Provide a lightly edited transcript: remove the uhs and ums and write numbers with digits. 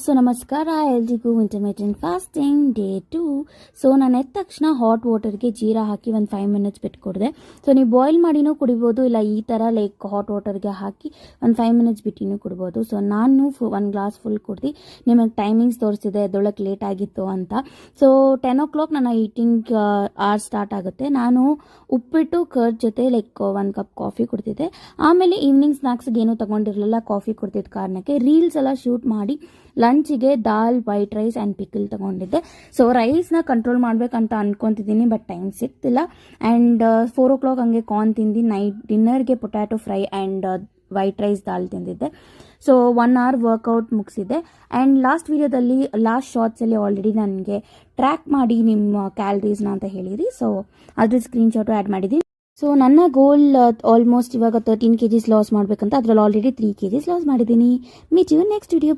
So ನಮಸ್ಕಾರ ಎಲ್ರಿಗೂ. Intermittent fasting day 2. So ನಾನು ಎದ್ದ ತಕ್ಷಣ ಹಾಟ್ ವಾಟರ್ಗೆ ಜೀರಾ ಹಾಕಿ ಒಂದು 5 ಮಿನಿಟ್ಸ್ ಬಿಟ್ಟು ಕೊಡಿದೆ. ಸೊ ನೀವು ಬಾಯ್ಲ್ ಮಾಡಿನೂ ಕುಡಿಬೋದು, ಇಲ್ಲ ಈ ಥರ ಲೈಕ್ ಹಾಟ್ ವಾಟರ್ಗೆ ಹಾಕಿ ಒಂದು 5 ಮಿನಿಟ್ಸ್ ಬಿಟ್ಟಿನೂ ಕುಡ್ಬೋದು. ಸೊ ನಾನು 1 ಗ್ಲಾಸ್ ಫುಲ್ ಕುಡ್ದು ನಿಮಗೆ ಟೈಮಿಂಗ್ಸ್ ತೋರಿಸಿದೆ ಎದ್ದೊಳಕ್ಕೆ ಲೇಟ್ ಆಗಿತ್ತು ಅಂತ. ಸೊ 10 o'clock ನನ್ನ ಈಟಿಂಗ್ ಅವರ್ ಸ್ಟಾರ್ಟ್ ಆಗುತ್ತೆ. ನಾನು ಉಪ್ಪಿಟ್ಟು ಕರ್ಡ್ ಜೊತೆ ಲೈಕ್ 1 ಕಪ್ ಕಾಫಿ ಕುಡ್ತಿದ್ದೆ. ಆಮೇಲೆ ಈವ್ನಿಂಗ್ ಸ್ನ್ಯಾಕ್ಸ್ಗೆ ಏನೂ ತೊಗೊಂಡಿರಲಿಲ್ಲ, ಕಾಫಿ ಕುಡ್ತಿದ್ದ ಕಾರಣಕ್ಕೆ ರೀಲ್ಸ್ ಎಲ್ಲ ಶೂಟ್ ಮಾಡಿ ಲಂಚಿಗೆ dal, white rice and pickle ತೊಗೊಂಡಿದ್ದೆ. ಸೊ ರೈಸ್ನ ಕಂಟ್ರೋಲ್ ಮಾಡಬೇಕಂತ ಅನ್ಕೊತಿದ್ದೀನಿ, ಬಟ್ ಟೈಮ್ ಸಿಗ್ತಿಲ್ಲ. ಆ್ಯಂಡ್ 4 o'clock ಹಂಗೆ ಕಾರ್ನ್ ತಿಂದು ನೈಟ್ ಡಿನ್ನರ್ಗೆ potato fry and white rice dal ತಿಂದಿದ್ದೆ. ಸೊ 1 hour ವರ್ಕೌಟ್ ಮುಗಿಸಿದ್ದೆ. ಆ್ಯಂಡ್ ಲಾಸ್ಟ್ ಶಾರ್ಟ್ಸಲ್ಲಿ ಆಲ್ರೆಡಿ ನನಗೆ ಟ್ರ್ಯಾಕ್ ಮಾಡಿ ನಿಮ್ಮ ಕ್ಯಾಲರೀಸ್ನ ಅಂತ ಹೇಳಿದ್ರಿ. ಸೊ ಅದ್ರ ಸ್ಕ್ರೀನ್ಶಾಟು ಆ್ಯಡ್ ಮಾಡಿದ್ದೀನಿ. ಸೊ ನನ್ನ ಗೋಲ್ ಆಲ್ಮೋಸ್ಟ್ ಇವಾಗ 13 kgs ಲಾಸ್ ಮಾಡಬೇಕಂತ, ಅದರಲ್ಲಿ ಆಲ್ರೆಡಿ 3 kgs ಲಾಸ್ ಮಾಡಿದ್ದೀನಿ. Meet you next video.